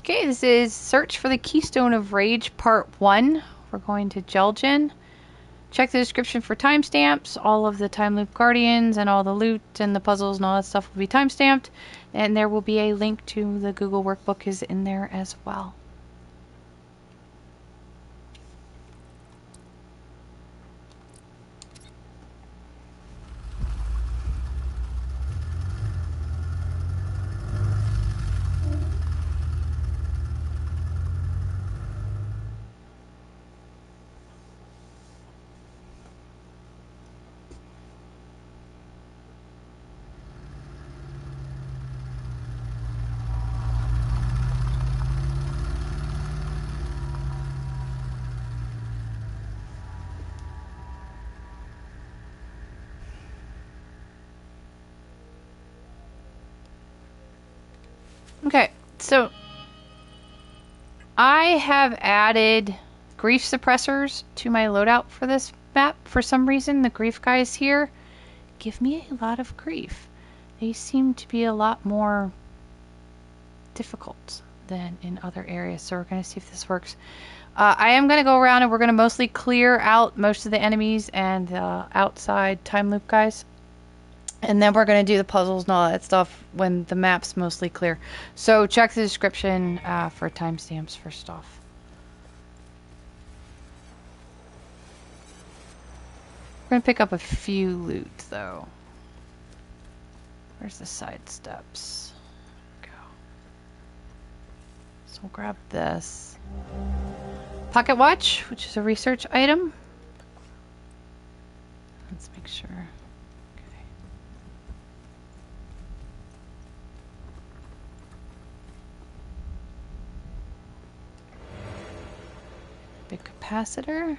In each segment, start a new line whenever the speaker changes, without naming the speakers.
Okay, this is Search for the Keystone of Rage Part 1. We're going to Jeljin. Check the description for timestamps. All of the Timeloop Guardians and all the loot and the puzzles and all that stuff will be timestamped. And there will be a link to the Google workbook is in there as well. Okay, so I have added grief suppressors to my loadout for this map. For some reason, the grief guys here give me a lot of grief. They seem to be a lot more difficult than in other areas, so we're going to see if this works. I am going to go around and we're going to mostly clear out most of the enemies and outside time loop guys. And then we're going to do the puzzles and all that stuff when the map's mostly clear. So check the description for timestamps for stuff. We're going to pick up a few loot, though. Where's the side steps? Go. So we'll grab this. Pocket watch, which is a research item. Let's make sure. Big capacitor.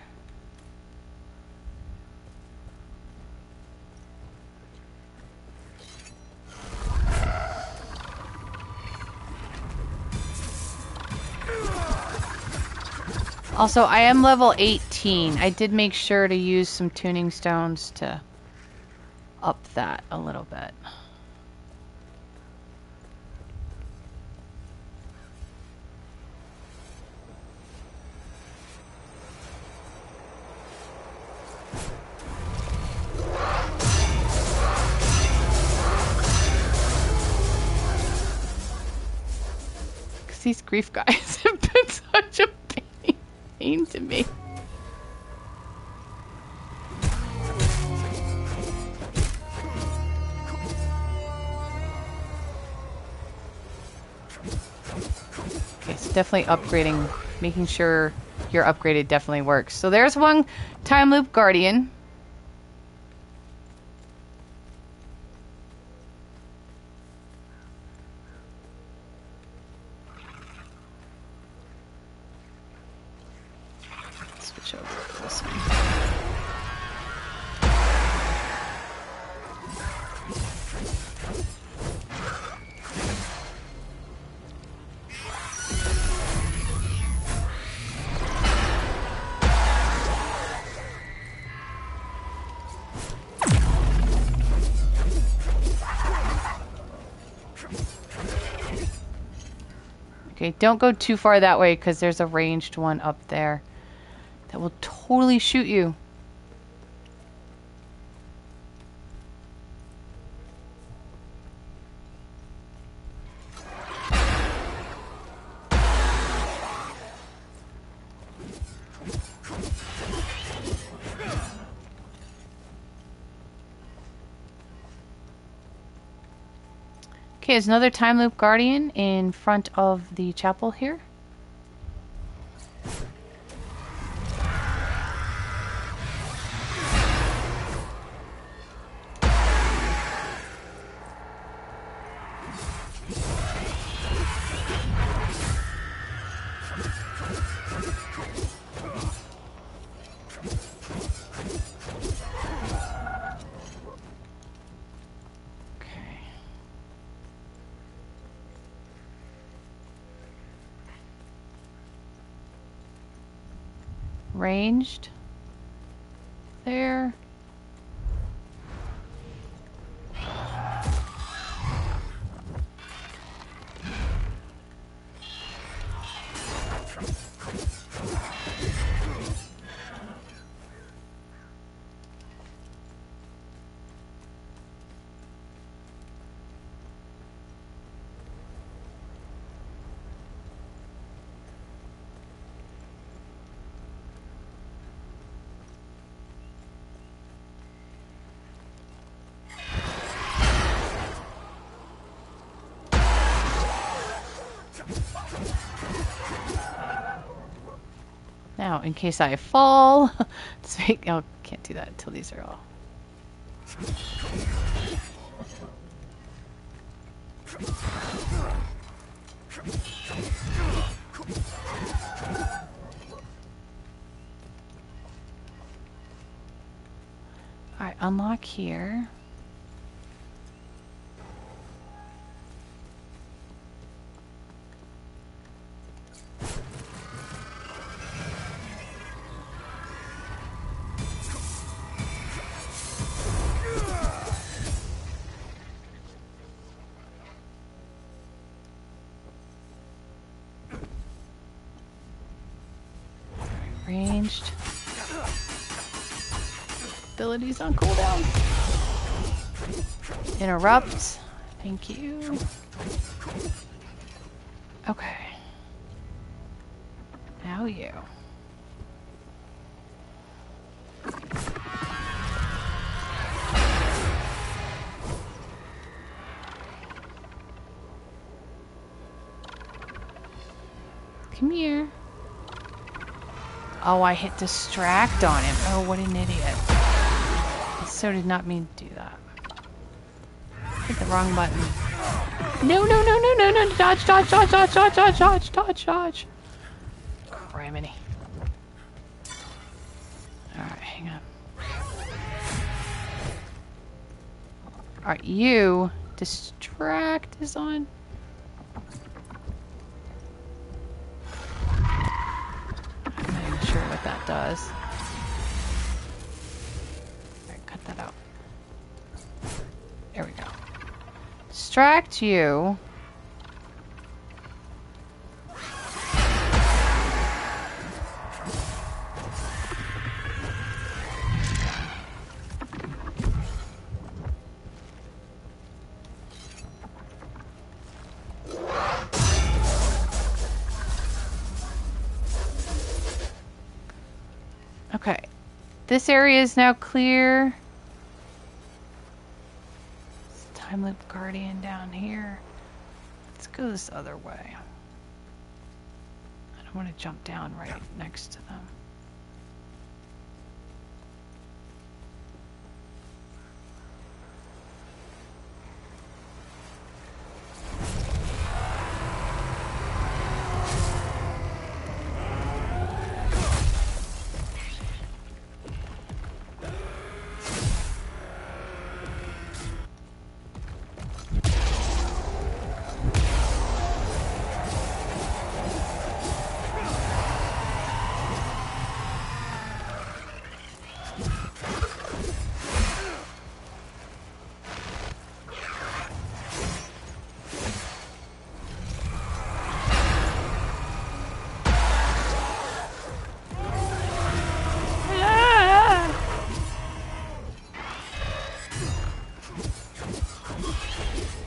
Also, I am level 18. I did make sure to use some tuning stones to up that a little bit. These grief guys have been such a pain to me. Okay, so definitely upgrading, making sure you're upgraded definitely works. So there's one Timeloop Guardian. Okay, don't go too far that way because there's a ranged one up there that will totally shoot you. Okay, there's another Timeloop Guardian in front of the chapel here. Ranged there. Now, in case I fall, let's make... Oh, can't do that until these are all... Alright, unlock here. Ranged. Abilities on cooldown. Interrupt. Thank you. Okay. Now you. Come here. Oh, I hit distract on him. Oh, what an idiot. I so did not mean to do that. Hit the wrong button. No, no, no, no, no, no. Dodge, dodge, dodge, dodge, dodge, dodge, dodge, dodge, dodge. Criminy. Alright, hang on. Alright, you. Distract is on. Sure what that does. Alright, cut that out. There we go. Distract you. Okay, this area is now clear. Timeloop Guardian down here. Let's go this other way. I don't want to jump down right next to them.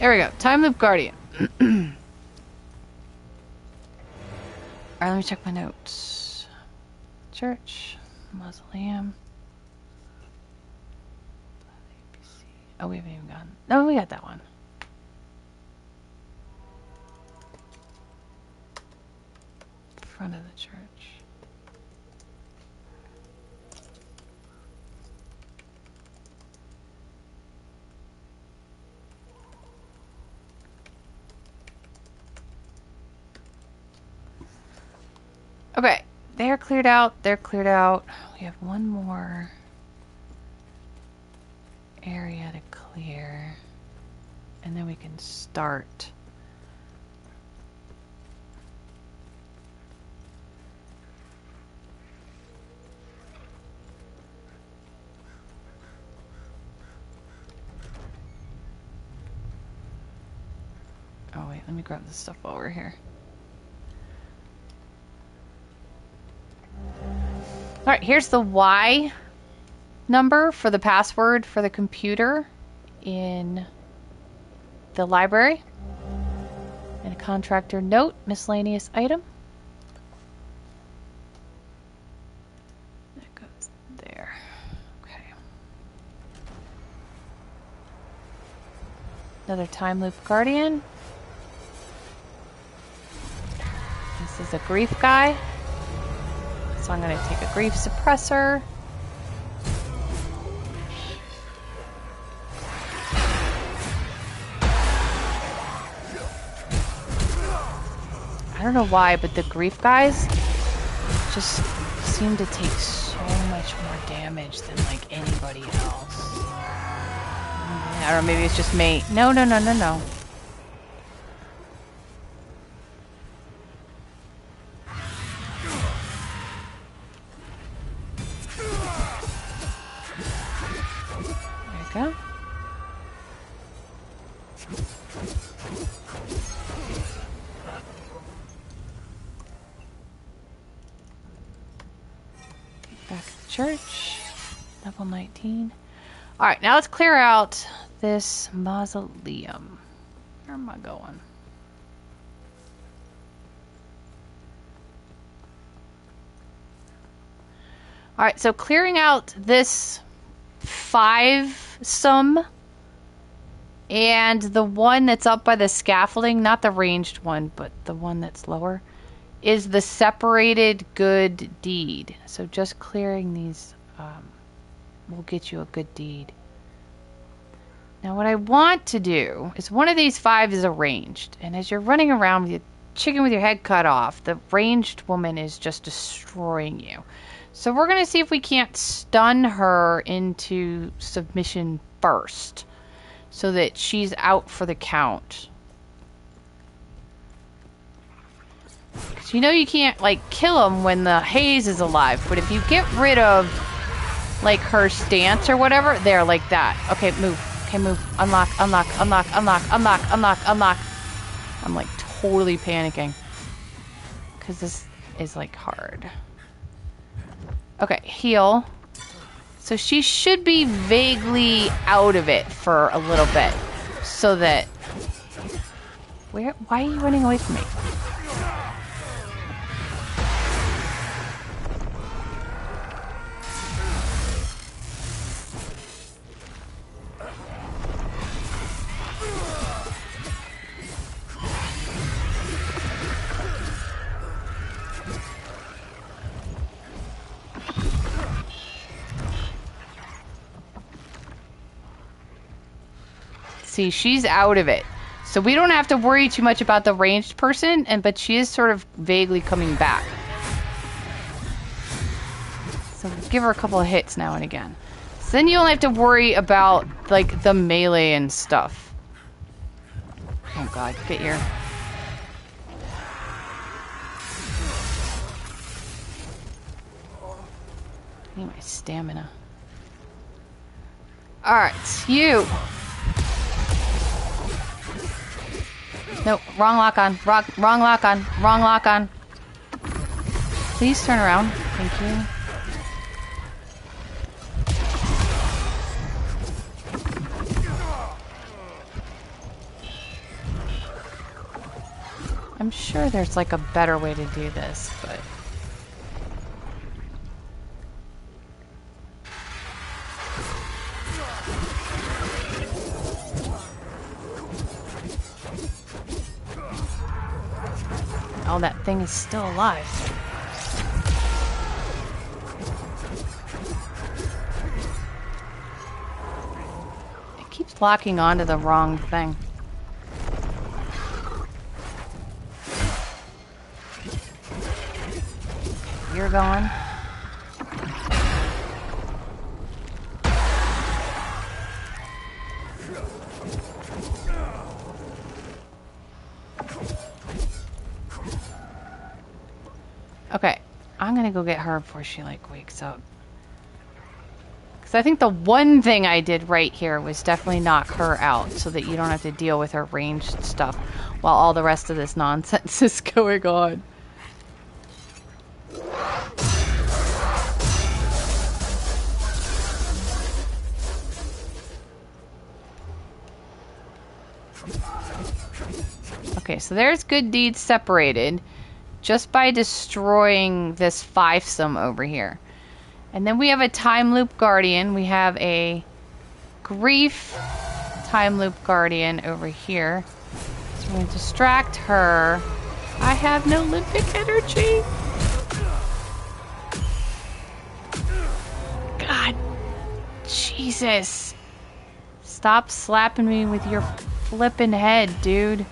There we go. Timeloop Guardian. Alright, let me check my notes. Church. Mausoleum. Oh, we haven't even gotten... No, we got that one. Front of the church. Okay, they're cleared out. They're cleared out. We have one more area to clear, and then we can start. Oh wait, let me grab this stuff while we're here. Alright, here's the Y number for the password for the computer in the library. And a contractor note, miscellaneous item. That goes there. Okay. Another Timeloop Guardian. This is a grief guy. So I'm going to take a grief suppressor. I don't know why, but the grief guys just seem to take so much more damage than like anybody else. I don't know, maybe it's just me. No. There you go. Back to the church. Level 19. Alright, now let's clear out this mausoleum. Where am I going? Alright, so clearing out this 5-some and the one that's up by the scaffolding, not the ranged one, but the one that's lower, is the separated good deed. So just clearing these will get you a good deed. Now what I want to do is one of these 5 is a ranged, and as you're running around with your chicken with your head cut off, the ranged woman is just destroying you. So we're going to see if we can't stun her into submission first, so that she's out for the count. Because you know you can't, like, kill them when the haze is alive, but if you get rid of, like, her stance or whatever, there, like that. Okay, move. Okay, move. Unlock, unlock, unlock, unlock, unlock, unlock, unlock. I'm, like, totally panicking. Because this is, like, hard. Okay, heal. So she should be vaguely out of it for a little bit. So that... Why are you running away from me? See, she's out of it. So we don't have to worry too much about the ranged person, but she is sort of vaguely coming back. So give her a couple of hits now and again. So then you don't have to worry about, like, the melee and stuff. Oh god, get your... I need my stamina. Alright, you... Nope, wrong lock on. Wrong lock on. Wrong lock on. Please turn around. Thank you. I'm sure there's like a better way to do this, but... Oh, that thing is still alive. It keeps locking onto the wrong thing. You're gone. Okay, I'm gonna go get her before she, like, wakes up. Because I think the one thing I did right here was definitely knock her out so that you don't have to deal with her ranged stuff while all the rest of this nonsense is going on. Okay, so there's good deeds separated. Just by destroying this 5-some over here. And then we have a Timeloop Guardian. We have a Grief Timeloop Guardian over here. So we're going to distract her. I have no Lymbic energy. Jesus. Stop slapping me with your flippin' head, dude.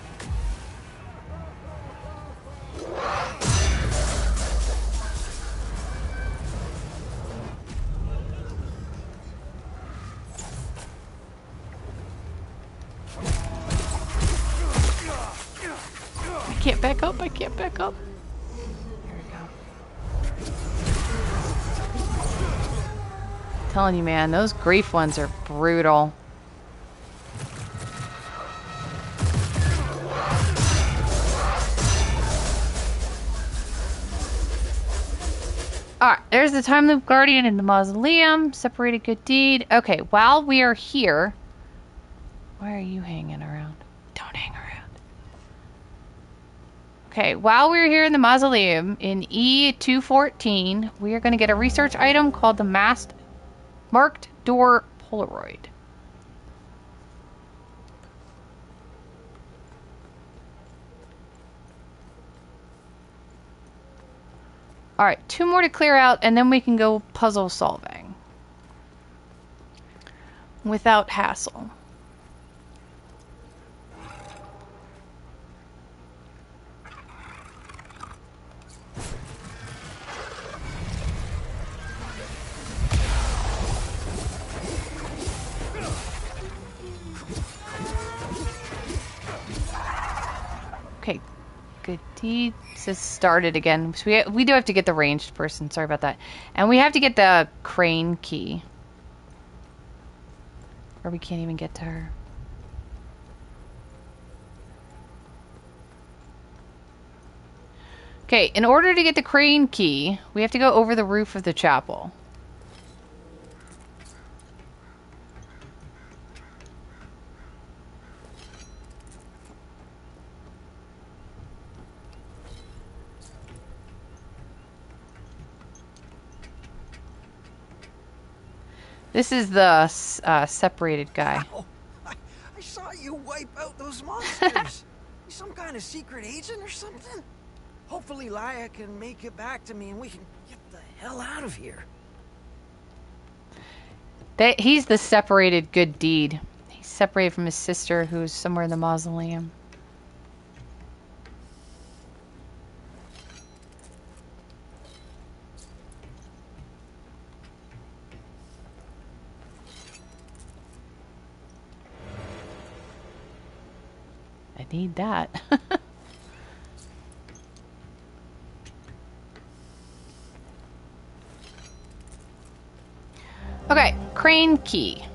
I can't back up. I can't back up. There we go. I'm telling you, man, those grief ones are brutal. Alright, there's the Timeloop Guardian in the Mausoleum. Separated good deed. Okay, while we are here... Why are you hanging around? Don't hang around. Okay, while we're here in the Mausoleum, in E214, we are going to get a research item called the Marked Door Polaroid. Alright, 2 more to clear out, and then we can go puzzle solving. Without hassle. Okay, good deed. Says started again. So we do have to get the ranged person. Sorry about that. And we have to get the crane key. Or we can't even get to her. Okay, in order to get the crane key, we have to go over the roof of the chapel. This is the separated guy.
Ow. I saw you wipe out those monsters. You some kind of secret agent or something? Hopefully Laia can make it back to me and we can get the hell out of here.
He's the separated good deed. He's separated from his sister who's somewhere in the mausoleum. I need that. Okay, crane key.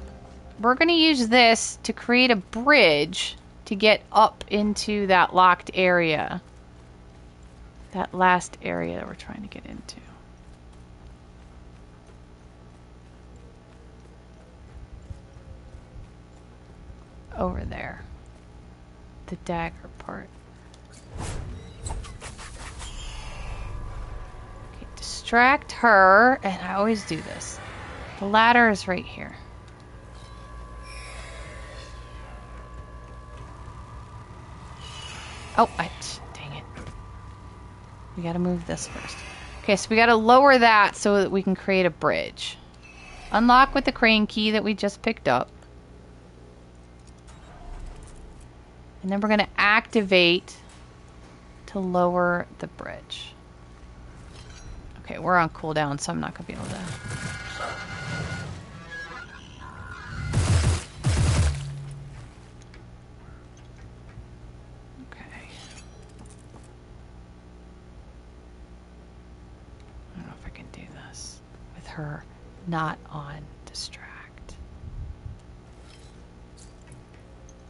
We're going to use this to create a bridge to get up into that locked area. That last area that we're trying to get into. Over there. The dagger part. Okay, distract her, and I always do this. The ladder is right here. Oh, dang it. We gotta move this first. Okay, so we gotta lower that so that we can create a bridge. Unlock with the crane key that we just picked up. And then we're gonna activate to lower the bridge. Okay, we're on cooldown, so I'm not gonna be able to... her not on distract.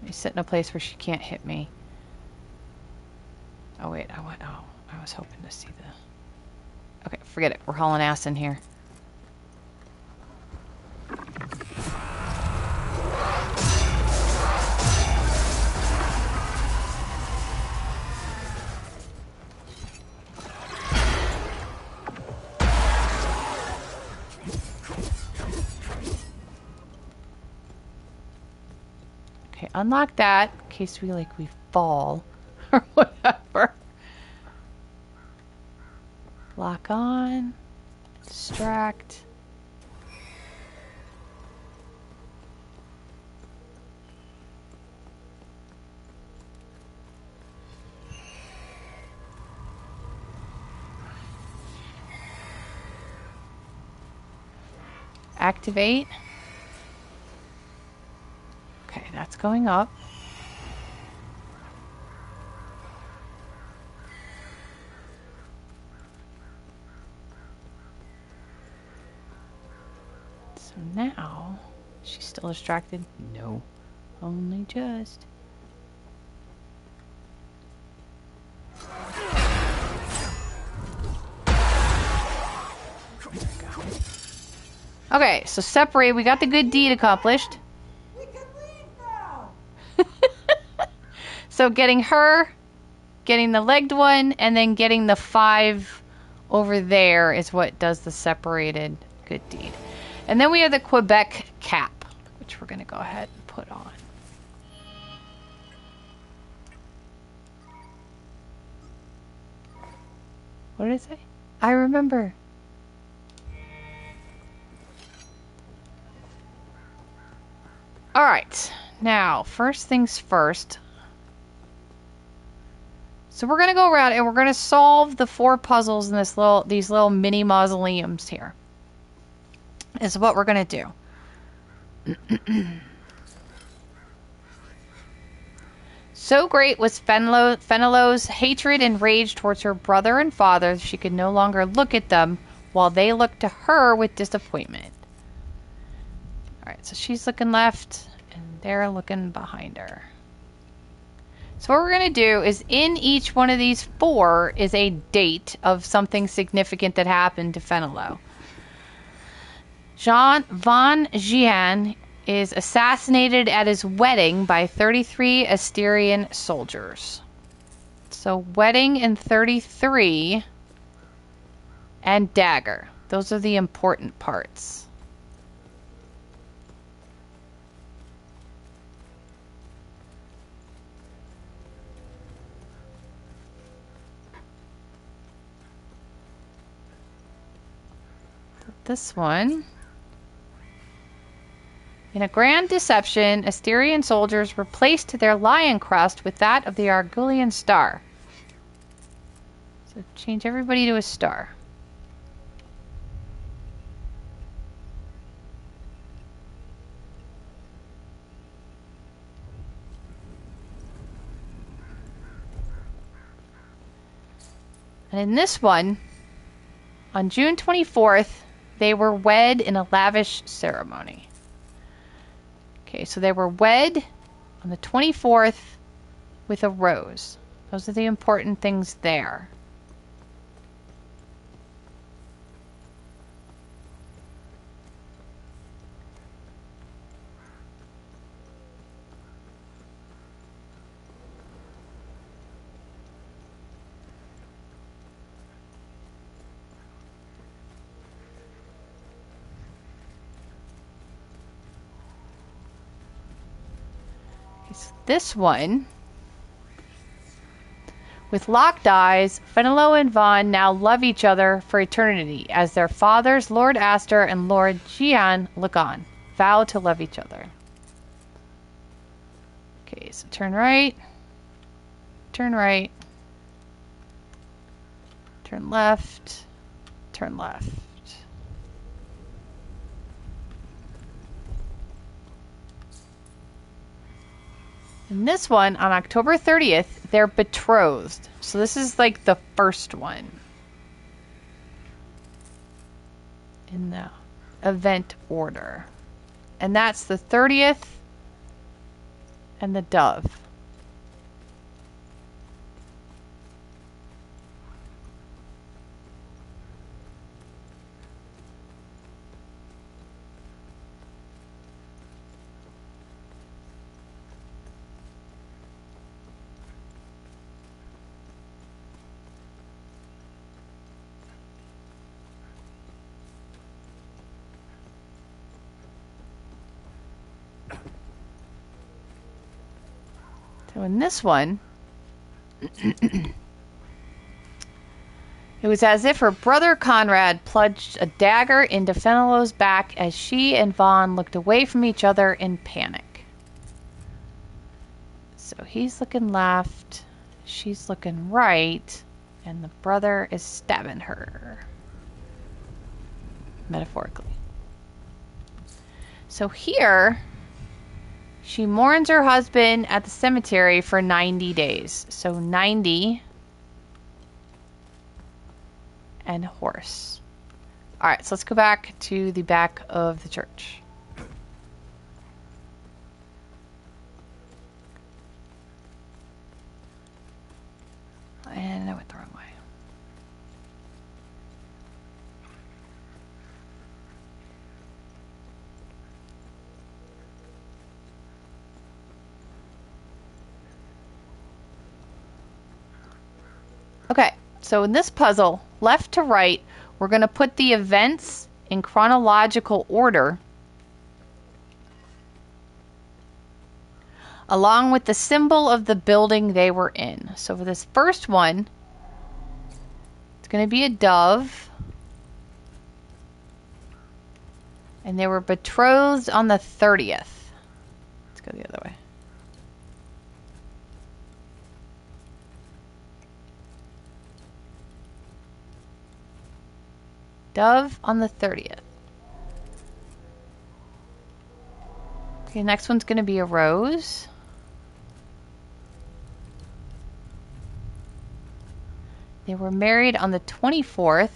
Let me sit in a place where she can't hit me. Oh wait, I was hoping to see the... Okay, forget it. We're hauling ass in here. Unlock that in case we fall or whatever. Lock on, distract. activate. Okay, that's going up. So now, she's still distracted? No, only just. Okay, so separate. We got the good deed accomplished.
We can leave now.
So getting her, getting the legged one, and then getting the 5 over there is what does the separated good deed. And then we have the Quebec cap, which we're going to go ahead and put on. What did it say? I remember. Alright, now, first things first. So we're going to go around and we're going to solve the 4 puzzles in these little mini mausoleums here. Is what we're going to do. So great was Fenelon's hatred and rage towards her brother and father, she could no longer look at them while they looked to her with disappointment. Alright, so she's looking left, and they're looking behind her. So what we're going to do is in each one of these 4 is a date of something significant that happened to Fenelon. Jean Van Gian is assassinated at his wedding by 33 Asterian soldiers. So wedding in 33 and dagger. Those are the important parts. This one. In a grand deception, Asterian soldiers replaced their lion crest with that of the Argulian star. So change everybody to a star. And in this one, on June 24th, they were wed in a lavish ceremony. Okay, so they were wed on the 24th with a rose. Those are the important things there. This one, with locked eyes, Fenelon and Vaughn now love each other for eternity as their fathers, Lord Aster and Lord Jeljin, look on, vow to love each other. Okay, so turn right, turn left, turn left. In this one, on October 30th, they're betrothed. So this is like the first one in the event order. And that's the 30th and the dove. So in this one, it was as if her brother Conrad plunged a dagger into Fenelon's back as she and Vaughn looked away from each other in panic. So he's looking left, she's looking right, and the brother is stabbing her. Metaphorically. So here, she mourns her husband at the cemetery for 90 days. So 90 and horse. Alright, so let's go back to the back of the church. And I went the wrong way. Okay, so in this puzzle, left to right, we're going to put the events in chronological order along with the symbol of the building they were in. So for this first one, it's going to be a dove. And they were betrothed on the 30th. Let's go the other way. Dove on the 30th. Okay, next one's going to be a rose. They were married on the 24th.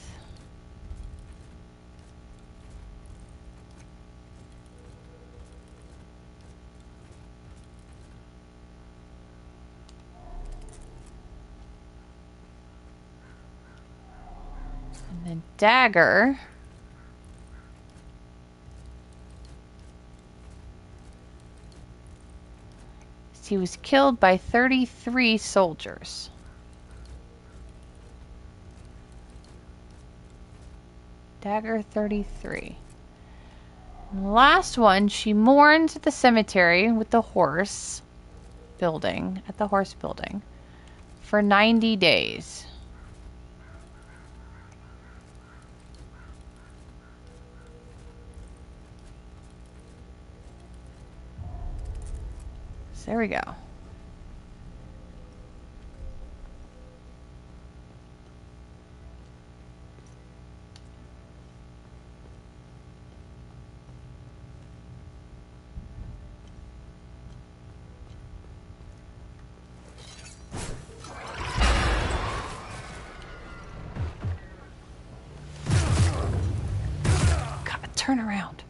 And then dagger. He was killed by 33 soldiers. Dagger 33. And the last one, she mourns at the cemetery with the horse building, at the horse building, for 90 days. So there we go. Turn around.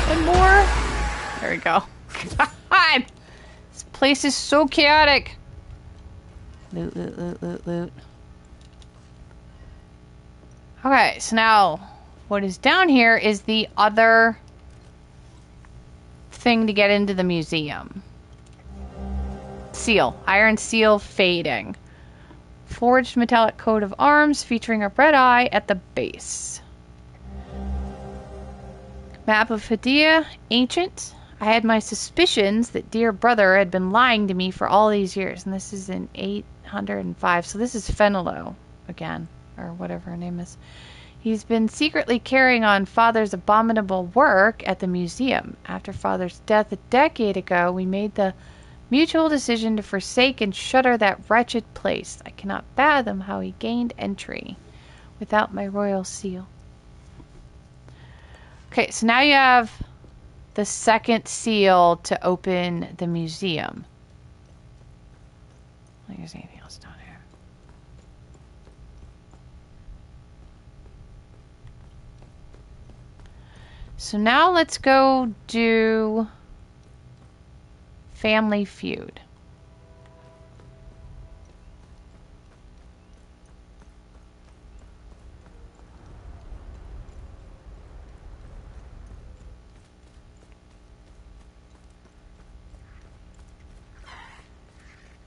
One more. There we go. God. This place is so chaotic. Loot, loot, loot, loot, loot. Okay, so now what is down here is the other thing to get into the museum. Seal. Iron seal fading. Forged metallic coat of arms featuring a red eye at the base. Map of Hadea. Ancient. I had my suspicions that dear brother had been lying to me for all these years. And this is in 805. So this is Fenelo again. Or whatever her name is. He's been secretly carrying on Father's abominable work at the museum. After Father's death a decade ago, we made the mutual decision to forsake and shutter that wretched place. I cannot fathom how he gained entry without my royal seal. Okay, so now you have the second seal to open the museum. I don't think there's anything else down here. So now let's go do Family Feud.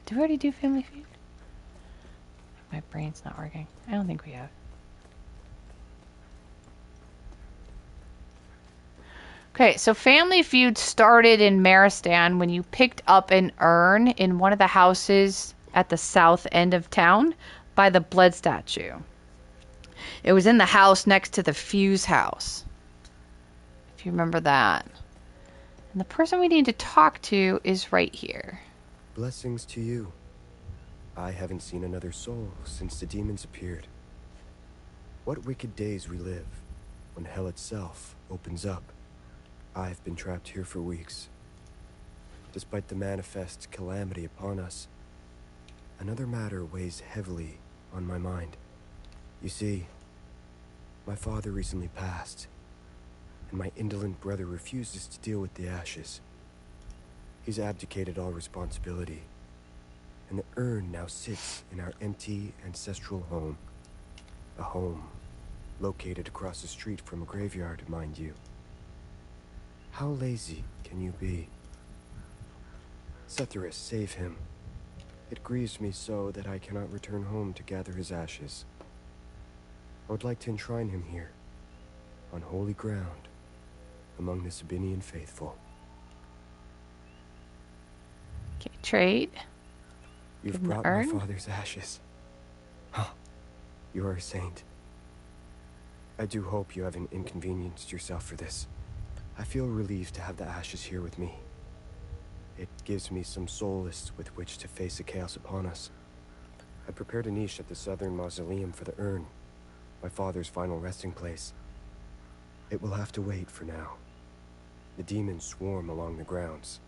Did we already do Family Feud? My brain's not working. I don't think we have. Okay, so Family Feud started in Maristan when you picked up an urn in one of the houses at the south end of town by the blood statue. It was in the house next to the Fuse house, if you remember that. And the person we need to talk to is right here.
Blessings to you. I haven't seen another soul since the demons appeared. What wicked days we live when hell itself opens up. I've been trapped here for weeks. Despite the manifest calamity upon us, another matter weighs heavily on my mind. You see, my father recently passed, and my indolent brother refuses to deal with the ashes. He's abdicated all responsibility, and the urn now sits in our empty ancestral home. A home located across the street from a graveyard, mind you. How lazy can you be? Setherus, save him. It grieves me so that I cannot return home to gather his ashes. I would like to enshrine him here, on holy ground, among the Sabinian faithful.
Okay, trade.
You've brought my father's ashes. Huh. You are a saint. I do hope you haven't inconvenienced yourself for this. I feel relieved to have the ashes here with me. It gives me some solace with which to face the chaos upon us. I prepared a niche at the southern mausoleum for the urn, my father's final resting place. It will have to wait for now. The demons swarm along the grounds.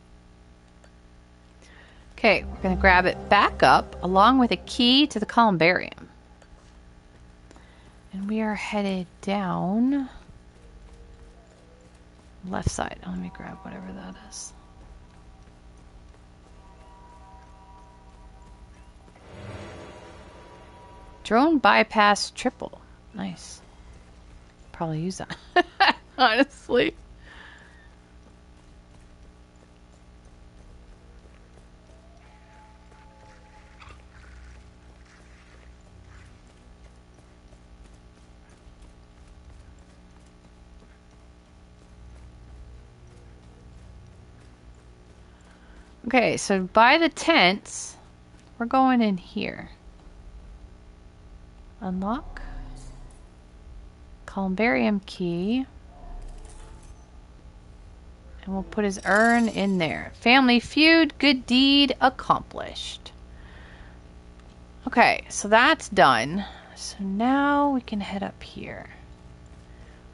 Okay, we're going to grab it back up along with a key to the columbarium. And we are headed down left side. Let me grab whatever that is. Drone bypass triple. Nice. Probably use that. Honestly. Okay, so by the tents, we're going in here. Unlock. Columbarium key. And we'll put his urn in there. Family feud, good deed accomplished. Okay, so that's done. So now we can head up here.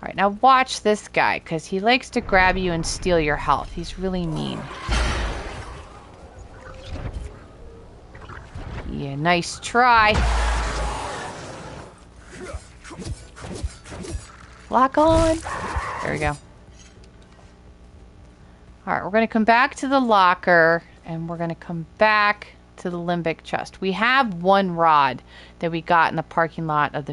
Alright, now watch this guy, because he likes to grab you and steal your health. He's really mean. Yeah, nice try. Lock on. There we go. Alright, we're going to come back to the locker, and we're going to come back to the limbic chest. We have one rod that we got in the parking lot of the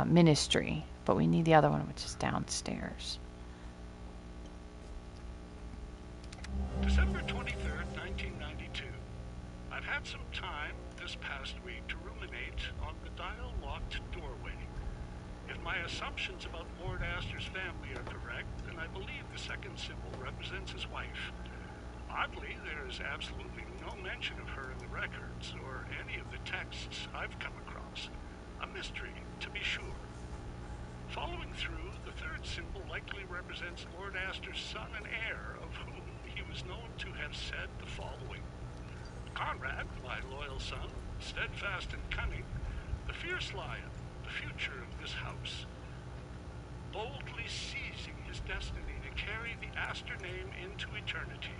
ministry, but we need the other one, which is downstairs.
December 23rd, 1992. I've had some time this past week to ruminate on the dial-locked doorway. If my assumptions about Lord Aster's family are correct, then I believe the second symbol represents his wife. Oddly, there is absolutely no mention of her in the records or any of the texts I've come across. A mystery, to be sure. Following through, the third symbol likely represents Lord Aster's son and heir, of whom he was known to have said the following. Conrad, my loyal son, steadfast and cunning, the fierce lion, the future of this house, boldly seizing his destiny to carry the Aster name into eternity.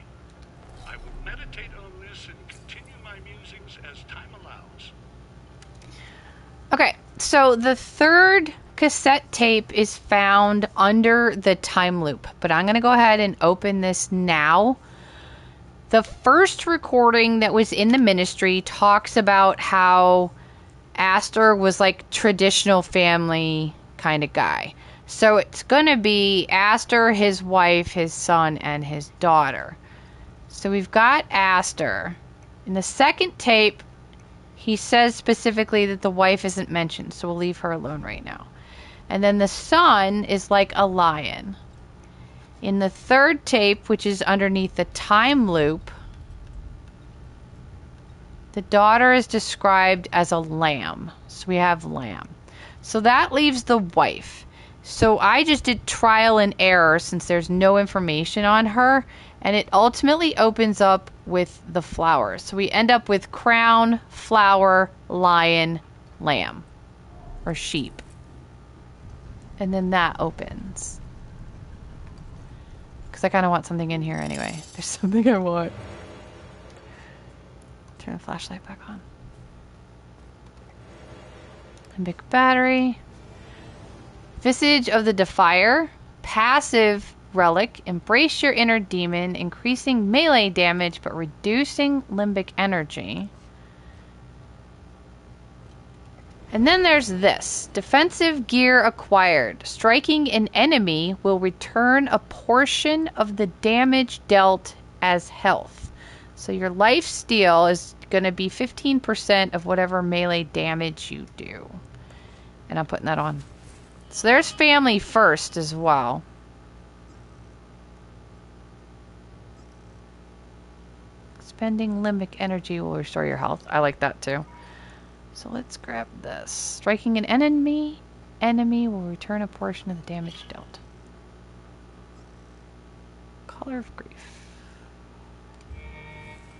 I will meditate on this and continue my musings as time allows.
Okay, so the third cassette tape is found under the time loop, but I'm going to go ahead and open this now. The first recording that was in the ministry talks about how Aster was like traditional family kind of guy. So it's going to be Aster, his wife, his son, and his daughter. So we've got Aster. In the second tape, he says specifically that the wife isn't mentioned, so we'll leave her alone right now. And then the son is like a lion. In the third tape, which is underneath the time loop, The daughter is described as a lamb. So we have lamb. So that leaves the wife. So I just did trial and error since there's no information on her. And it ultimately opens up with the flowers. So we end up with crown, flower, lion, lamb. Or sheep. And then that opens. Because I kind of want something in here anyway. There's something I want. Turn the flashlight back on. Lymbic battery. Visage of the Defier. Passive relic. Embrace your inner demon. Increasing melee damage but reducing limbic energy. And then there's this. Defensive gear acquired. Striking an enemy will return a portion of the damage dealt as health. So your life steal is going to be 15% of whatever melee damage you do. And I'm putting that on. So there's family first as well. Spending limbic energy will restore your health. I like that too. So let's grab this. Striking an enemy will return a portion of the damage dealt. Color of Grief.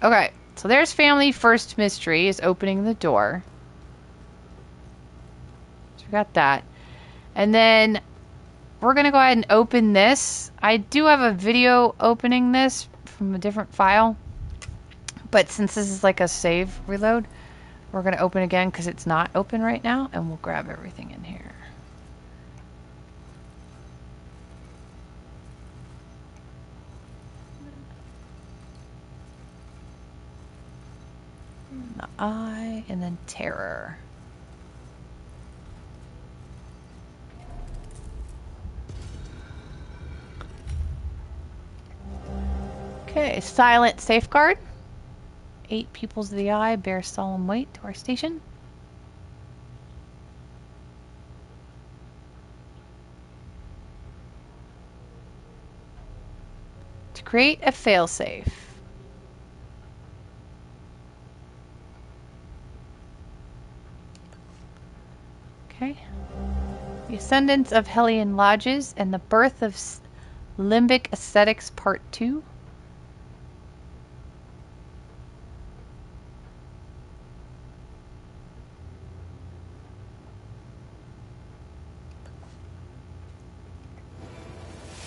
Okay, so there's family first mystery is opening the door. So we got that. And then we're going to go ahead and open this. I do have a video opening this from a different file. But since this is like a save reload, we're going to open again because it's not open right now. And we'll grab everything in here. The eye and then terror. Okay, silent safeguard. 8 pupils of the eye bear solemn weight to our station. To create a failsafe. Okay. The Ascendance of Hellion Lodges and the Birth of Limbic Ascetics Part 2.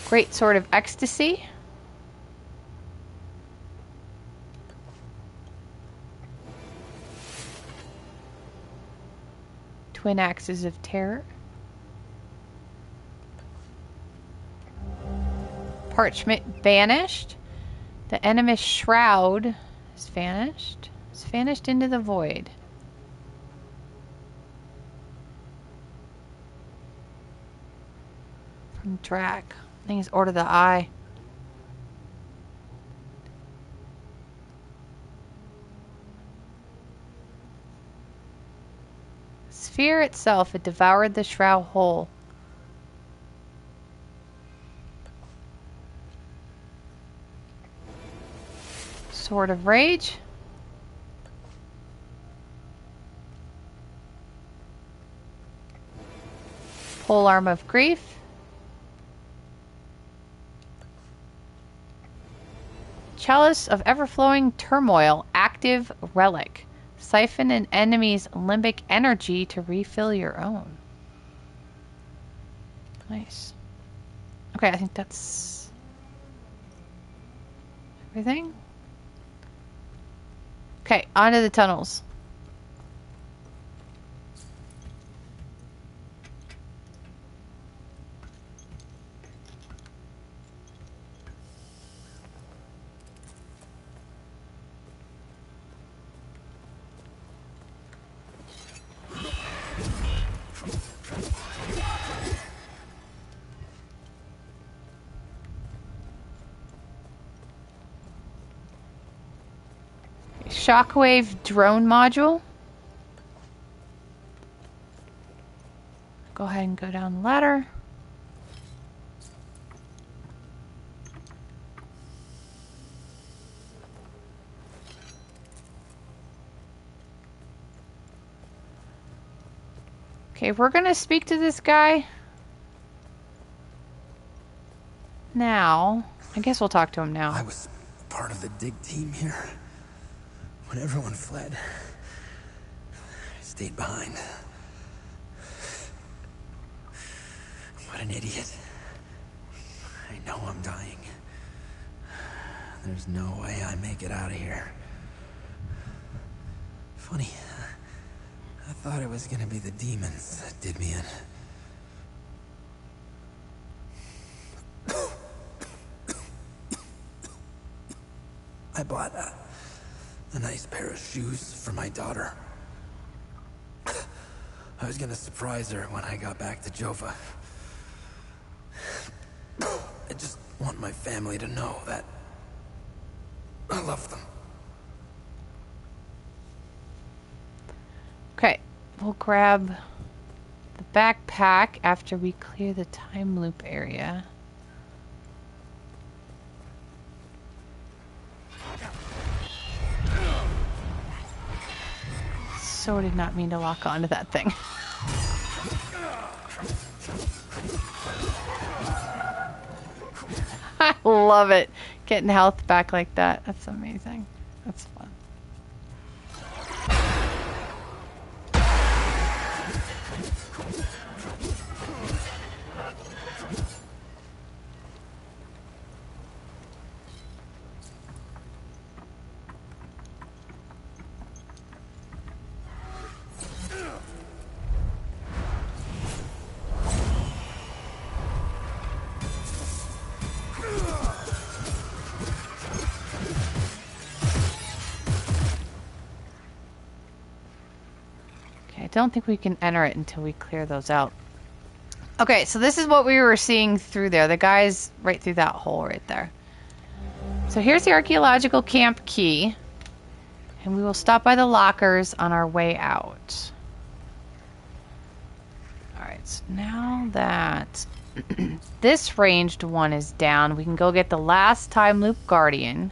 Great Sword of Ecstasy. Twin Axes of Terror. Parchment Banished. The Enemist Shroud is vanished. It's vanished into the void. From Drac. I think it's Order the Eye. Sphere itself, it devoured the shroud whole. Sword of Rage. Polearm of Grief. Chalice of Everflowing Turmoil, active relic. Siphon an enemy's limbic energy to refill your own. Nice. Okay, I think that's everything. Okay, onto the tunnels. Shockwave drone module. Go ahead and go down the ladder. Okay, we're gonna speak to this guy. Now, I guess we'll talk to him now.
I was part of the dig team here. When everyone fled, I stayed behind. What an idiot. I know I'm dying. There's no way I make it out of here. Funny. I thought it was gonna be the demons that did me in. I bought a nice pair of shoes for my daughter. I was gonna surprise her when I got back to Jova. I just want my family to know that I love them.
Okay, we'll grab the backpack after we clear the time loop area. So did not mean to lock onto that thing. I love it. Getting health back like that. That's amazing. That's fun. I don't think we can enter it until we clear those out. Okay, so this is what we were seeing through there. The guy's right through that hole right there. So here's the archaeological camp key. And we will stop by the lockers on our way out. Alright, so now that this ranged one is down, we can go get the last Timeloop Guardian.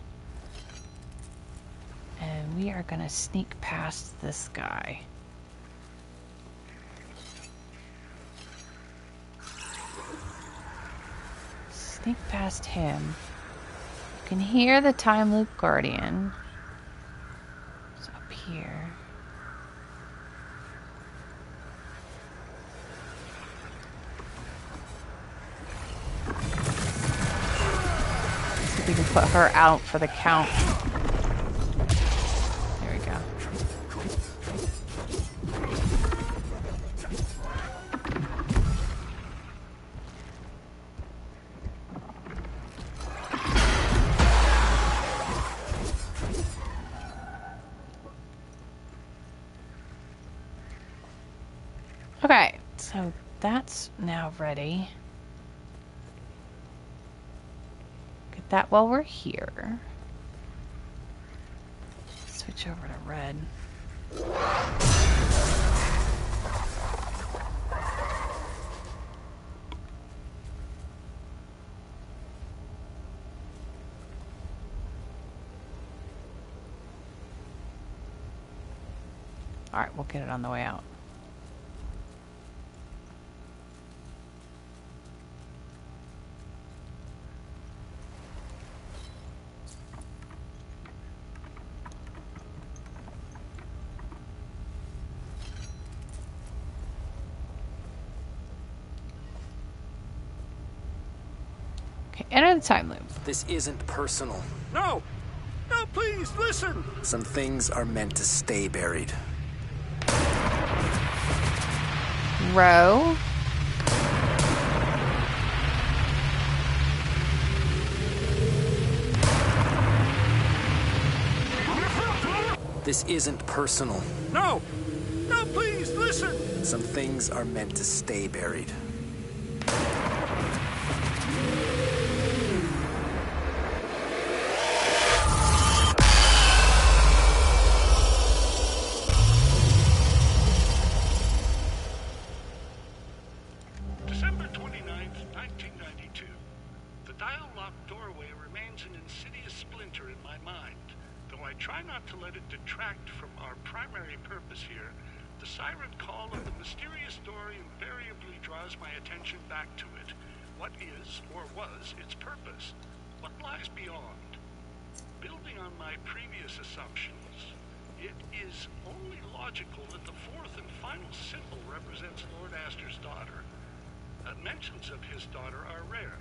And we are going to sneak past this guy. Sneak past him. You can hear the Timeloop Guardian. It's up here. See if we can put her out for the count. There we go. Okay, so that's now ready. Get that while we're here. Switch over to red. All right, we'll get it on the way out. Enter the time loop.
This isn't personal.
No! No, please, listen!
Some things are meant to stay buried.
Row.
This isn't personal.
No! No, please, listen!
Some things are meant to stay buried.
December 29th, 1992. The dial-locked doorway remains an insidious splinter in my mind. Though I try not to let it detract from our primary purpose here, The siren call of the mysterious door invariably draws my attention back to it. What is, or was, its purpose? What lies beyond? Building on my previous assumptions, it is only logical that the fourth and final symbol represents Lord Aster's daughter. Mentions of his daughter are rare,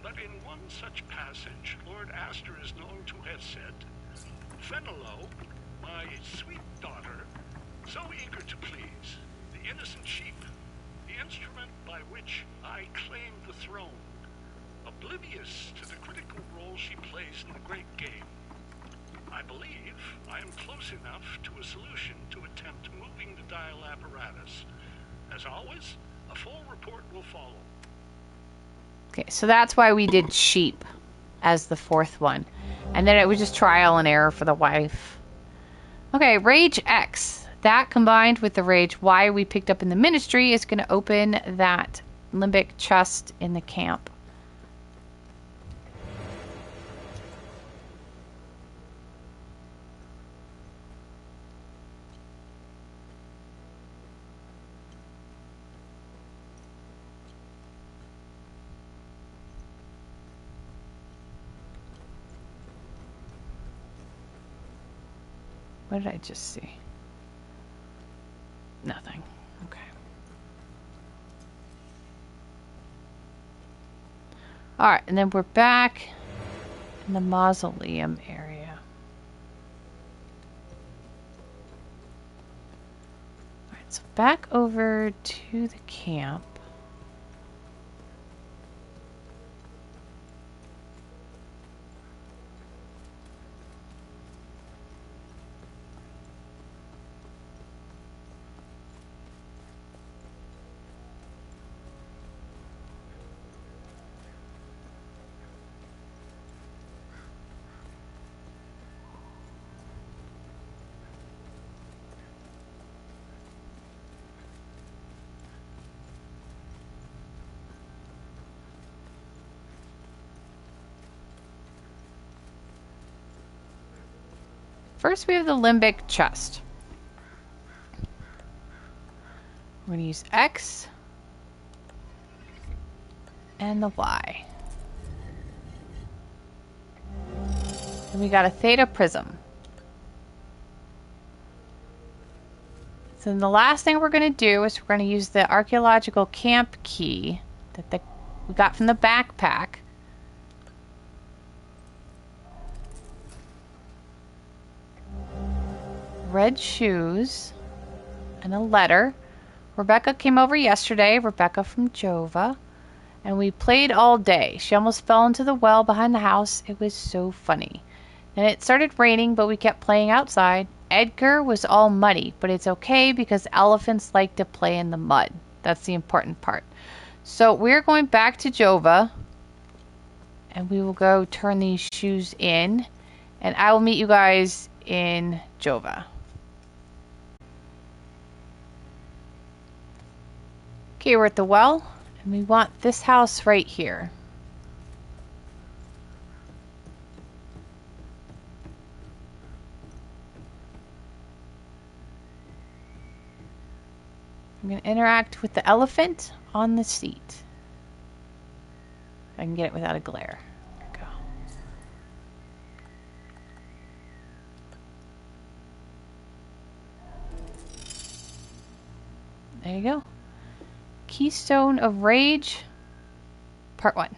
but in one such passage, Lord Aster is known to have said, "Fenello, my sweet daughter, so eager to please, the innocent sheep, the instrument by which I claimed the throne, oblivious to the critical role she plays in the great game. I believe I am close enough to a solution to attempt moving the dial apparatus. As always, a full report will follow."
Okay, so that's why we did sheep as the fourth one. And then it was just trial and error for the wife. Okay, Rage X. That combined with the Rage Y we picked up in the ministry is going to open that limbic chest in the camp. What did I just see? Nothing. Okay. Alright, and then we're back in the mausoleum area. Alright, so back over to the camp. First, we have the limbic chest. We're going to use X and the Y. And we got a Theta Prism. So then the last thing we're going to do is we're going to use the Archeological Camp key that we got from the backpack. Red shoes and a letter. Rebecca came over yesterday, Rebecca from Jova, and we played all day. She almost fell into the well behind the house. It was so funny. Then it started raining, but we kept playing outside. Edgar was all muddy, but it's okay because elephants like to play in the mud. That's the important part. So we're going back to Jova, and we will go turn these shoes in, and I will meet you guys in Jova. Okay, we're at the well, and we want this house right here. I'm going to interact with the elephant on the seat. If I can get it without a glare. There we go. There you go. Keystone of Rage, Part 1.